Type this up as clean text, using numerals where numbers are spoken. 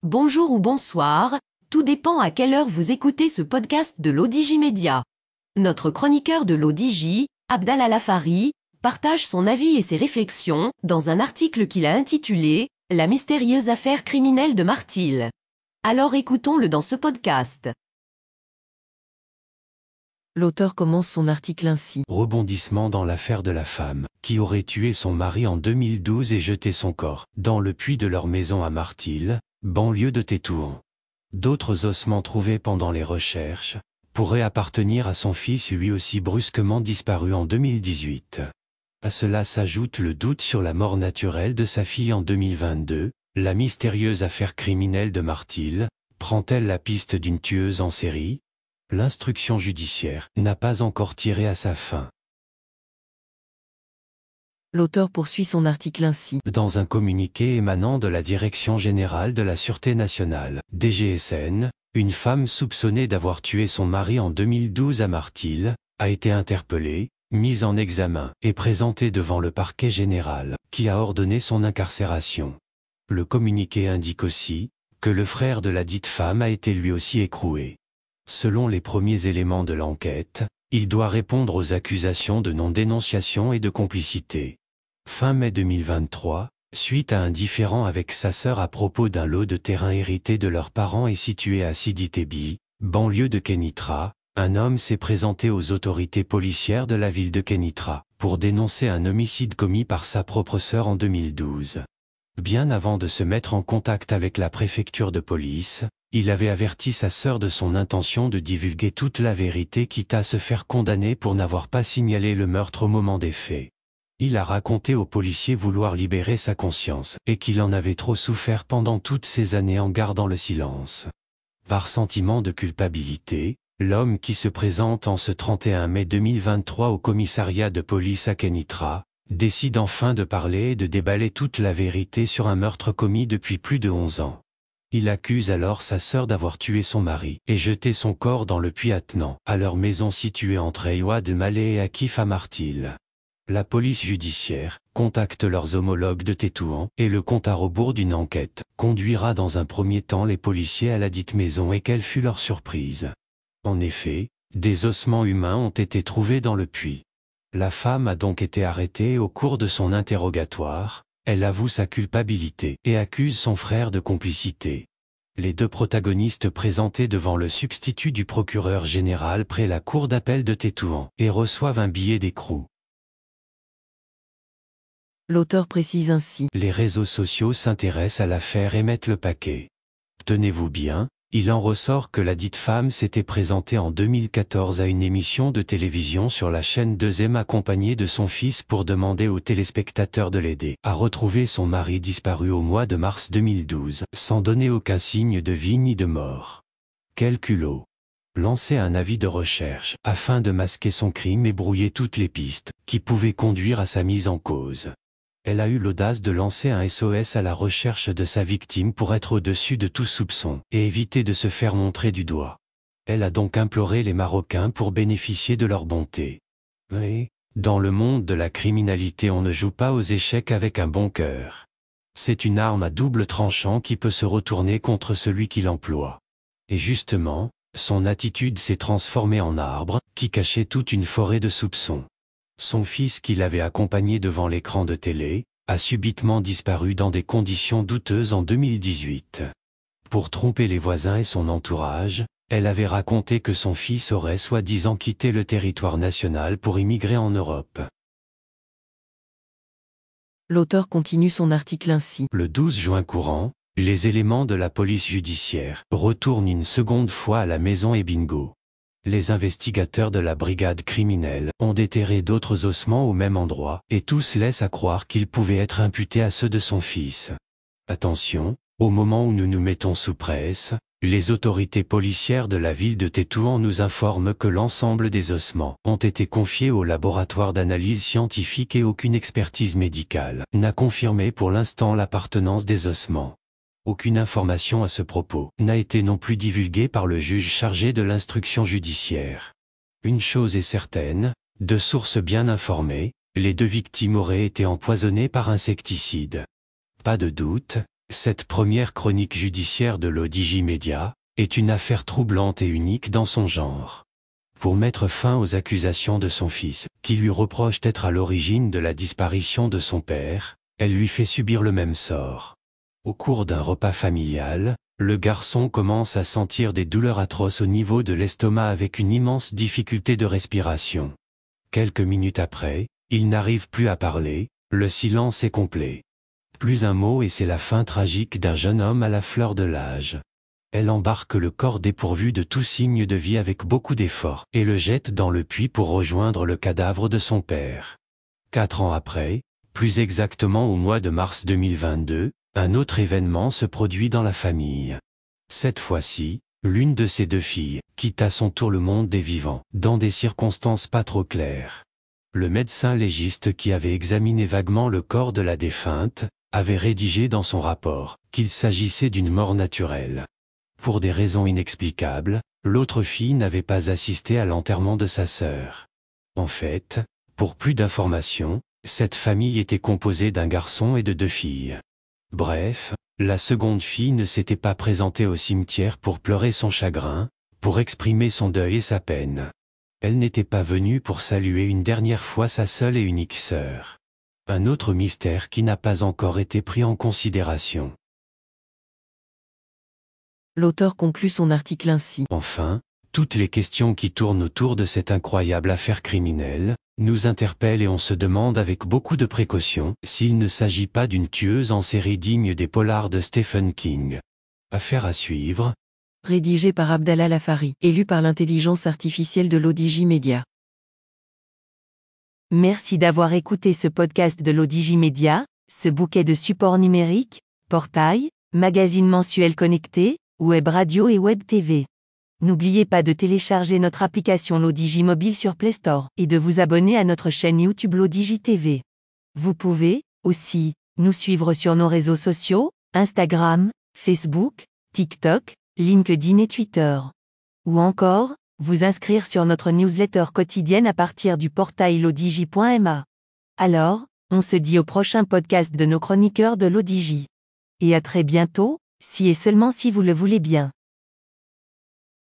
Bonjour ou bonsoir, tout dépend à quelle heure vous écoutez ce podcast de l'ODJ Média. Notre chroniqueur de l'ODJ, Abdallah Lafari, partage son avis et ses réflexions dans un article qu'il a intitulé « La mystérieuse affaire criminelle de Martil ». Alors écoutons-le dans ce podcast. L'auteur commence son article ainsi. Rebondissement dans l'affaire de la femme, qui aurait tué son mari en 2012 et jeté son corps dans le puits de leur maison à Martil, banlieue de Tétouan. D'autres ossements trouvés pendant les recherches pourraient appartenir à son fils lui aussi brusquement disparu en 2018. À cela s'ajoute le doute sur la mort naturelle de sa fille en 2022, la mystérieuse affaire criminelle de Martil, prend-elle la piste d'une tueuse en série ? L'instruction judiciaire n'a pas encore tiré à sa fin. L'auteur poursuit son article ainsi. Dans un communiqué émanant de la Direction générale de la Sûreté nationale, DGSN, une femme soupçonnée d'avoir tué son mari en 2012 à Martil, a été interpellée, mise en examen et présentée devant le parquet général, qui a ordonné son incarcération. Le communiqué indique aussi que le frère de la dite femme a été lui aussi écroué. Selon les premiers éléments de l'enquête, il doit répondre aux accusations de non-dénonciation et de complicité. Fin mai 2023, suite à un différend avec sa sœur à propos d'un lot de terrain hérité de leurs parents et situé à Sidi Tebi, banlieue de Kénitra, un homme s'est présenté aux autorités policières de la ville de Kénitra pour dénoncer un homicide commis par sa propre sœur en 2012. Bien avant de se mettre en contact avec la préfecture de police, il avait averti sa sœur de son intention de divulguer toute la vérité quitte à se faire condamner pour n'avoir pas signalé le meurtre au moment des faits. Il a raconté aux policiers vouloir libérer sa conscience et qu'il en avait trop souffert pendant toutes ces années en gardant le silence. Par sentiment de culpabilité, l'homme qui se présente en ce 31 mai 2023 au commissariat de police à Kénitra, décide enfin de parler et de déballer toute la vérité sur un meurtre commis depuis plus de 11 ans. Il accuse alors sa sœur d'avoir tué son mari et jeté son corps dans le puits attenant à leur maison située entre Aïwad Malé et Akif à Martil. La police judiciaire contacte leurs homologues de Tétouan et le compte à rebours d'une enquête conduira dans un premier temps les policiers à la dite maison et quelle fut leur surprise. En effet, des ossements humains ont été trouvés dans le puits. La femme a donc été arrêtée et au cours de son interrogatoire, elle avoue sa culpabilité et accuse son frère de complicité. Les deux protagonistes présentés devant le substitut du procureur général près la cour d'appel de Tétouan et reçoivent un billet d'écrou. L'auteur précise ainsi. Les réseaux sociaux s'intéressent à l'affaire et mettent le paquet. Tenez-vous bien, il en ressort que la dite femme s'était présentée en 2014 à une émission de télévision sur la chaîne 2M accompagnée de son fils pour demander aux téléspectateurs de l'aider à retrouver son mari disparu au mois de mars 2012, sans donner aucun signe de vie ni de mort. Quel culot! Lancer un avis de recherche afin de masquer son crime et brouiller toutes les pistes qui pouvaient conduire à sa mise en cause. Elle a eu l'audace de lancer un SOS à la recherche de sa victime pour être au-dessus de tout soupçon et éviter de se faire montrer du doigt. Elle a donc imploré les Marocains pour bénéficier de leur bonté. Mais, dans le monde de la criminalité, on ne joue pas aux échecs avec un bon cœur. C'est une arme à double tranchant qui peut se retourner contre celui qui l'emploie. Et justement, son attitude s'est transformée en arbre qui cachait toute une forêt de soupçons. Son fils qui l'avait accompagné devant l'écran de télé, a subitement disparu dans des conditions douteuses en 2018. Pour tromper les voisins et son entourage, elle avait raconté que son fils aurait soi-disant quitté le territoire national pour immigrer en Europe. L'auteur continue son article ainsi. Le 12 juin courant, les éléments de la police judiciaire retournent une seconde fois à la maison et bingo. Les investigateurs de la brigade criminelle ont déterré d'autres ossements au même endroit et tous laissent à croire qu'ils pouvaient être imputés à ceux de son fils. Attention, au moment où nous nous mettons sous presse, les autorités policières de la ville de Tétouan nous informent que l'ensemble des ossements ont été confiés au laboratoire d'analyse scientifique et aucune expertise médicale n'a confirmé pour l'instant l'appartenance des ossements. Aucune information à ce propos n'a été non plus divulguée par le juge chargé de l'instruction judiciaire. Une chose est certaine, de sources bien informées, les deux victimes auraient été empoisonnées par insecticide. Pas de doute, Cette première chronique judiciaire de l'ODJ Média est une affaire troublante et unique dans son genre. Pour mettre fin aux accusations de son fils, qui lui reproche d'être à l'origine de la disparition de son père, elle lui fait subir le même sort. Au cours d'un repas familial, le garçon commence à sentir des douleurs atroces au niveau de l'estomac avec une immense difficulté de respiration. Quelques minutes après, il n'arrive plus à parler, le silence est complet. Plus un mot et c'est la fin tragique d'un jeune homme à la fleur de l'âge. Elle embarque le corps dépourvu de tout signe de vie avec beaucoup d'efforts et le jette dans le puits pour rejoindre le cadavre de son père. 4 ans après, plus exactement au mois de mars 2022, un autre événement se produit dans la famille. Cette fois-ci, l'une de ses 2 filles quitte à son tour le monde des vivants, dans des circonstances pas trop claires. Le médecin légiste qui avait examiné vaguement le corps de la défunte, avait rédigé dans son rapport qu'il s'agissait d'une mort naturelle. Pour des raisons inexplicables, l'autre fille n'avait pas assisté à l'enterrement de sa sœur. En fait, pour plus d'informations, cette famille était composée d'un garçon et de 2 filles. Bref, la seconde fille ne s'était pas présentée au cimetière pour pleurer son chagrin, pour exprimer son deuil et sa peine. Elle n'était pas venue pour saluer une dernière fois sa seule et unique sœur. Un autre mystère qui n'a pas encore été pris en considération. L'auteur conclut son article ainsi. Enfin, toutes les questions qui tournent autour de cette incroyable affaire criminelle nous interpellent et on se demande avec beaucoup de précaution s'il ne s'agit pas d'une tueuse en série digne des polars de Stephen King. Affaire à suivre. Rédigé par Abdallah Lafari, élu par l'intelligence artificielle de l'ODJ Média. Merci d'avoir écouté ce podcast de l'ODJ Média, ce bouquet de supports numériques, portail, magazine mensuel connecté, web radio et web TV. N'oubliez pas de télécharger notre application l'ODJ Mobile sur Play Store et de vous abonner à notre chaîne YouTube l'ODJ TV. Vous pouvez, aussi, nous suivre sur nos réseaux sociaux, Instagram, Facebook, TikTok, LinkedIn et Twitter. Ou encore, vous inscrire sur notre newsletter quotidienne à partir du portail l'odj.ma. Alors, on se dit au prochain podcast de nos chroniqueurs de l'ODJ. Et à très bientôt, si et seulement si vous le voulez bien.